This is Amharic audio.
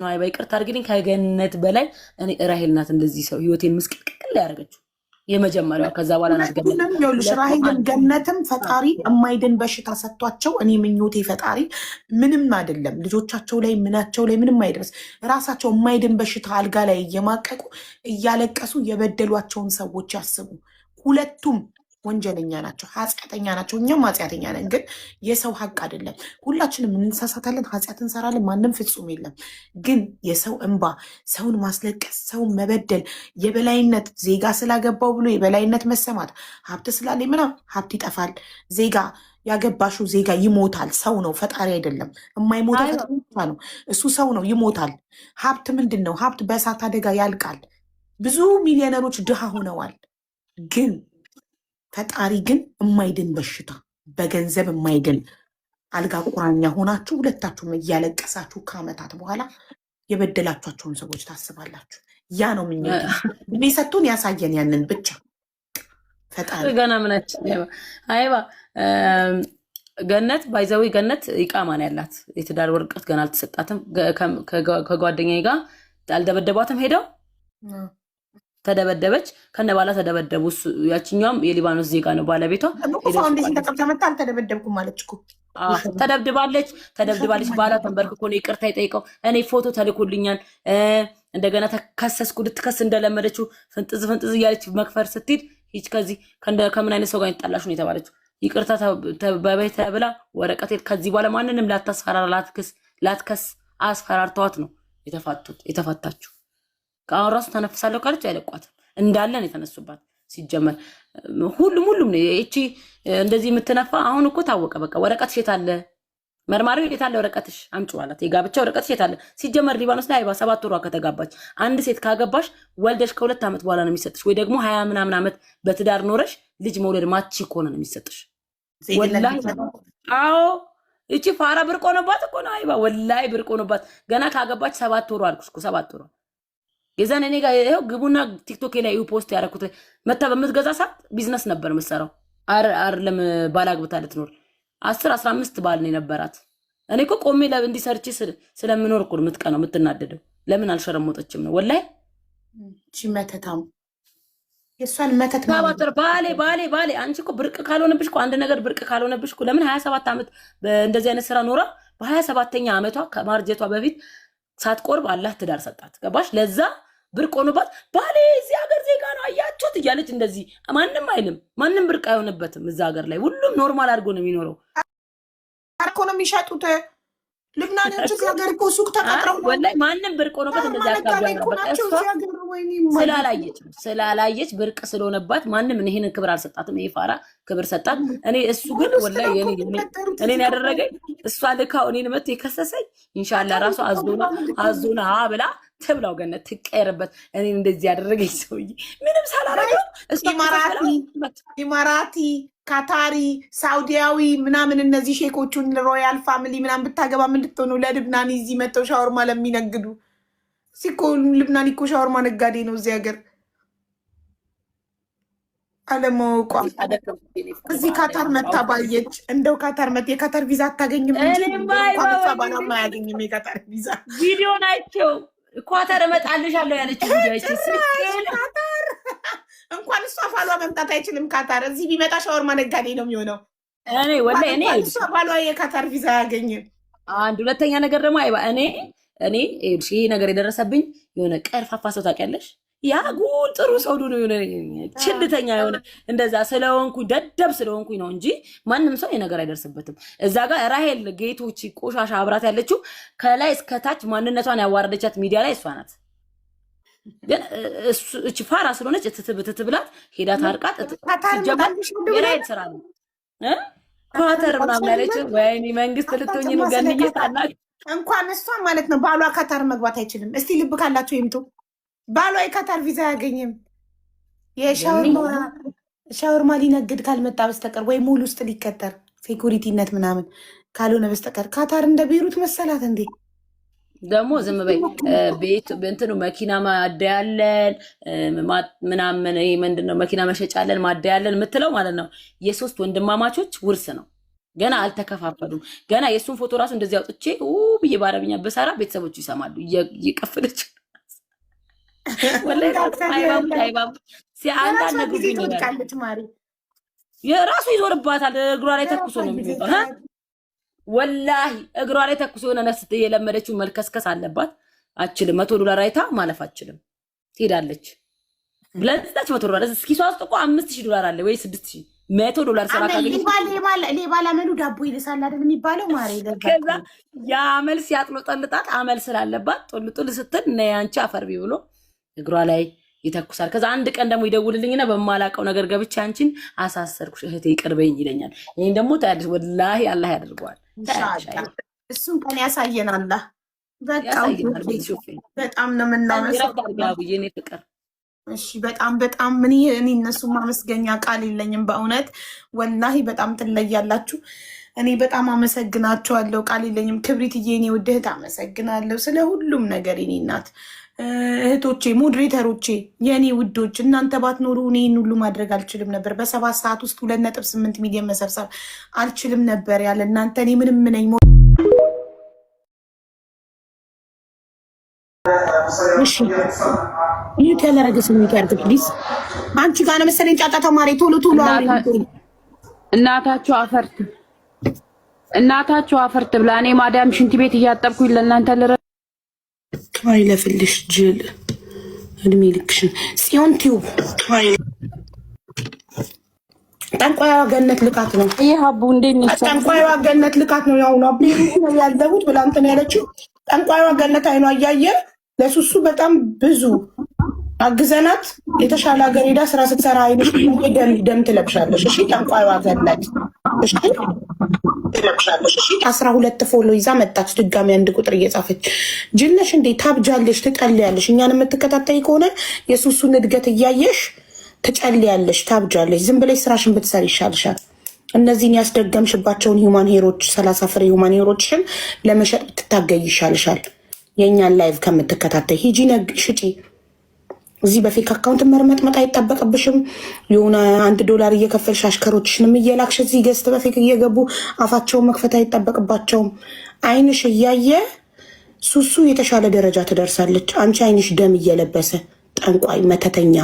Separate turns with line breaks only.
ነው አይባ ይቅርታ አድርግልኝ ከገነት በላይ እኔ ራሄል ናት እንደዚህ ሰው ህይወቴን ምስቅልቅል ያደረገችው የመጀመሪያው ከዛ በኋላ ናት ገነት
ይኸውልሽ ራሄልም ገነትም ፈጣሪ የማይድን በሽታ ሰጥቷቸው እኔ ምኞቴ ፈጣሪ ምንም አይደለም ልጆቻቸው ላይ ምናቸው ላይ ምንም አይደርስ ራሳቸው የማይድን በሽታ አልጋ ላይ እየማቀቁ እያለቀሱ የበደሏቸውን ሰዎች ያስቡ ሁለቱም ወንጀለኛ ናቸው ኃጢአተኛ ናቸው እኛም ኃጢአተኛ ነን ግን የሰው ሀቅ አይደለም ሁላችንም እንሳሳታለን ኃጢአት እንሰራለን ማንም ፍጹም የለም ግን የሰው እንባ ሰውን ማስለቀስ ሰውን መበደል የበላይነት ዜጋ ስላገባው ብሎ የበላይነት መሰማት ሀብት ስላለ ምናምን ሀብት ይጠፋል ዜጋ ያገባሹ ዜጋ ይሞታል ሰው ነው ፈጣሪ አይደለም የማይሞተው ፈጣሪ ነው እሱ ሰው ነው ይሞታል ሀብት ምንድን ነው ሀብት በእሳት አደጋ ያልቃል ብዙ ሚሊዮነሮች ድሃ ሆነዋል ግን ፈጣሪ ግን የማይድን በሽታ በገንዘብ የማይድን አልጋ ቁራኛ ሆናችሁ ሁለታችሁም እያለቀሳችሁ ከዓመታት በኋላ የበደላችኋቸውን ሰዎች ታስባላችሁ። ያ ነው እድሜ ሰጥቶን ያሳየን ያንን ብቻ ፈጣሪ
ገና ምናችን አይባ ገነት ባይዘዊ ገነት ይቃማን ያላት የትዳር ወረቀት ገና አልተሰጣትም። ከጓደኛዬ ጋር አልደበደቧትም ሄደው ተደበደበች ከነባላ ተደበደቡ። ያችኛውም የሊባኖስ ዜጋ ነው ባለቤቷ።
ፋውንዴሽን ተቀብታ መጣ አልተደበደብኩም ማለች እኮ
ተደብድባለች። ባላ ተንበርክኮ ነው ይቅርታ የጠይቀው። እኔ ፎቶ ተልኮልኛል። እንደገና ተከሰስኩ። ልትከስ እንደለመደችው ፍንጥዝ እያለች መክፈር ስትሄድ ሂጅ ከዚህ ከምን አይነት ሰው ጋር ይጣላሽ ነው የተባለችው። ይቅርታ በቤት ተብላ ወረቀት ከዚህ በኋላ ማንንም ላታስፈራራ ላትከስ አስፈራርተዋት ነው የተፋታችው። አሁን ራሱ ተነፍሳለሁ ካለች አይለቋትም እንዳለን የተነሱባት ሲጀመር ሁሉም ነው እቺ እንደዚህ የምትነፋ። አሁን እኮ ታወቀ በቃ ወረቀትሽ የት አለ መርማሪው የት አለ ወረቀትሽ አምጪ አላት። የጋብቻ ወረቀትሽ የት አለ ሲጀመር ሊባኖስ ላይ 7 ወሯ ከተጋባች አንድ ሴት ካገባሽ ወልደሽ ከ2 ዓመት በኋላ ነው የሚሰጥሽ ወይ ደግሞ 20 ምናምን ዓመት በትዳር ኖረሽ ልጅ መውለድ ማቺ ከሆነ ነው የሚሰጥሽ ወላሂ። አዎ እቺ ፋራ ብርቅ ሆነባት እኮ ነው አይባ ወላሂ ብርቅ ሆነባት። ገና ካገባች 7 ወሯ አልኩሽ እኮ 7 ወሯ የዛን እኔ ጋር ይሄው ግቡና ቲክቶክ ላይ ፖስት ያደረኩት መታ በምትገዛ ሰዓት ቢዝነስ ነበር የምትሰራው። አይደለም ባላግብታ ልትኖር 10-15 ባል ነው የነበራት። እኔ እኮ ቆሜ እንዲህ ሰርቼ ስለምኖር እኮ የምትቀነው የምትናደደው ለምን አልሸረሞጠችም ነው ወላሂ።
እቺ መተታም የሷን መተት
ማባተር ባሌ አንቺ እኮ ብርቅ ካልሆነብሽ እኮ አንድ ነገር ብርቅ ካልሆነብሽ እኮ ለምን 27 ዓመት እንደዚህ አይነት ስራ ኖራ በ27ኛ ዓመቷ ከማርጀቷ በፊት ሳትቆርብ አላህ ትዳር ሰጣት። ገባሽ? ለዛ ብርቅ ሆኖባት ባሌ እዚህ ሀገር ዜጋ ነው አያችሁት እያለች እንደዚህ ማንም አይልም። ማንም ብርቅ አይሆንበትም እዛ ሀገር ላይ ሁሉም ኖርማል አድርጎ ነው የሚኖረው።
አርኮ ነው የሚሸጡት ልብናን እንጂ ሀገር እኮ ሱቅ ተቀጥረው
ወላሂ ማንም ብርቅ ሆኖበት እንደዚህ አካባቢ ስላላየች ብርቅ ስለሆነባት ማንም ይሄንን ክብር አልሰጣትም። ይሄ ፋራ ክብር ሰጣት። እኔ እሱ ግን ወላሂ እኔን ያደረገኝ እሷ ልካው እኔን መጥቶ የከሰሰኝ ኢንሻአላህ ራሱ አዞና ብላ ተብላው ገነት ትቀየርበት። እኔን እንደዚህ ያደረገኝ ሰውዬ ምንም ሳላረገው እሱ
ኢማራቲ ካታሪ ሳውዲያዊ ምናምን እነዚህ ሼኮቹን ሮያል ፋሚሊ ምናምን ብታገባ ምን ልትሆኑ ለልብናን እዚህ መተው ሻወርማ ለሚነግዱ ሲኮ ልብናን እኮ ሻወርማ ነጋዴ ነው እዚህ ሀገር አለማወቋ እዚህ ካታር መታ ባየች እንደው ካታር መት የካታር ቪዛ አታገኝም እንጂ ባላ ማያገኝም የካታር ቪዛ
ቪዲዮ ናቸው ኳታር እመጣልሻለሁ ያለች ቪዲዮ አይቼ
ካታር እንኳን እሷ ባሏ መምጣት አይችልም ካታር እዚህ ቢመጣ ሻወርማ ነጋዴ ነው የሚሆነው።
እኔ ወላሂ እኔ
እሷ ባሏ የካታር ቪዛ አያገኝም።
አንድ ሁለተኛ ነገር ደግሞ አይባ እኔ ይሄ ነገር የደረሰብኝ የሆነ ቀርፋፋ ሰው ታውቂያለሽ ያጉል ጥሩ ሰው ነው የሆነ ችልተኛ የሆነ እንደዛ ስለሆንኩኝ ደደብ ስለሆንኩኝ ነው እንጂ ማንም ሰው የነገር አይደርስበትም። እዛ ጋር ራሄል ጌቶች ቆሻሻ አብራት ያለችው ከላይ እስከታች ማንነቷን ያዋረደቻት ሚዲያ ላይ እሷ ናት። ግን እቺ ፋራ ስለሆነች ትትብላት ሄዳ ታርቃት የራይት ስራ ነው ኳተር ምናምን ያለችው ወይኔ መንግስት ልትሆኝ ነው ገንዬ ታላቅ
እንኳን እሷ ማለት ነው ባሏ ካታር መግባት አይችልም። እስቲ ልብ ካላችሁ ይምጡ። ባሏ የካታር ቪዛ አያገኝም። የሻወርማ ሊነግድ ካልመጣ በስተቀር ወይ ሙሉ ውስጥ ሊቀጠር ሴኩሪቲነት ምናምን ካልሆነ በስተቀር ካታር እንደ ቤሩት መሰላት እንዴ?
ደግሞ ዝም በይ ቤት እንትኑ መኪና ማደያለን ምናምን ይሄ ምንድነው መኪና መሸጫለን ማደያለን የምትለው ማለት ነው። የ3 ወንድማማቾች ውርስ ነው። ገና አልተከፋፈሉም። ገና የእሱን ፎቶ ራሱ እንደዚህ አውጥቼ ብዬ በአረብኛ በሰራ ቤተሰቦቹ ይሰማሉ። እየቀፈለች ወላሂ አንዳንድ ነግሩኝ የራሱ ይዞርባታል። እግሯ ላይ ተኩሶ ነው የሚወጣው። ወላሂ እግሯ ላይ ተኩሶ የሆነ ነፍስ የለመደችው መልከስከስ አለባት። አችልም $100 አይታ ማለፍ አችልም ትሄዳለች ብለዛች $100 እስኪሷ ውስጥ እኮ $5000 አለ ወይ $6000 $100 ሰራ ካገኘች
ሌባ ለመኑ ዳቦ ይልሳል አይደል የሚባለው ማሬ።
ከዛ የአመል ሲያጥሎጠልጣት አመል ስላለባት ጦልጡል ስትል ነይ አንቺ አፈርቢ ብሎ እግሯ ላይ ይተኩሳል። ከዛ አንድ ቀን ደግሞ ይደውልልኝና በማላቀው ነገር ገብቼ አንቺን አሳሰርኩሽ እህቴ ይቅርበኝ ይለኛል። ይሄን ደግሞ ታያለሽ ወላሂ አላህ ያደርገዋል።
እሱን ቀን ያሳየን አላህ። በጣም ነው የምናመሰግነው የኔ ፍቅር። እሺ በጣም እኔ እነሱ ማመስገኛ ቃል የለኝም በእውነት ወላሂ በጣም ትለያላችሁ። እኔ በጣም አመሰግናችኋለሁ፣ ቃል የለኝም። ክብሪትዬ የኔ ውድ እህት አመሰግናለሁ ስለ ሁሉም ነገር። የኔ እናት እህቶቼ፣ ሞዴሬተሮቼ፣ የኔ ውዶች እናንተ ባትኖሩ እኔ ይህን ሁሉ ማድረግ አልችልም ነበር። በ7 ሰዓት ውስጥ 2.8 ሚሊዮን መሰብሰብ አልችልም ነበር ያለ እናንተ። እኔ ምንም ነኝ። እሺ ይሄ ያላረገ ስሜት ያርግ ፕሊዝ። አንቺ ጋር ነው መሰለኝ ጫጫ ተማሪ ቶሎ
እናታችሁ አፈርት ብላ እኔ ማዳም ሽንት ቤት እያጠብኩኝ ለእናንተ
አይለፍልሽ ጅል እድሜ ልክሽን ጽዮን ቲዩብ ጠንቋይዋ ገነት ልካት ነው።
ይሄ አቡ እንዴት ነው?
ጠንቋይዋ ገነት ልካት ነው። ያው ነው ነው ያለሁት ብላ እንትን ያለችው ጠንቋይዋ ገነት አይኗ እያየ ለሱሱ በጣም ብዙ አግዘናት የተሻለ ሀገር ሄዳ ስራ ስትሰራ አይነሽ ደም ትለብሻለሽ። እሺ ጠንቋይዋ ገነት እሺ ትለብሻለሽ። እሺ 12 ፎሎ ይዛ መጣች። ድጋሚ 1 ቁጥር እየጻፈች ጅነሽ እንዴ ታብጃለሽ፣ ትጠልያለሽ። እኛን የምትከታተይ ከሆነ የሱሱን እድገት እያየሽ ትጨልያለሽ፣ ታብጃለሽ። ዝም ብለሽ ስራሽን ብትሰሪ ይሻልሻል። እነዚህን ያስደገምሽባቸውን ሂውማን ሄሮች 30 ፍሬ ሂውማን ሄሮችሽን ለመሸጥ ብትታገይ ይሻልሻል። የእኛን ላይቭ ከምትከታተይ ሂጂ ሽጪ። እዚህ በፌክ አካውንት መርመጥመጥ አይጠበቅብሽም። የሆነ $1 እየከፈልሽ አሽከሮችሽንም እየላክሽ እዚህ ገዝት በፌክ እየገቡ አፋቸውን መክፈት አይጠበቅባቸውም። አይንሽ እያየ ሱሱ የተሻለ ደረጃ ትደርሳለች። አንቺ አይንሽ ደም እየለበሰ ጠንቋይ መተተኛ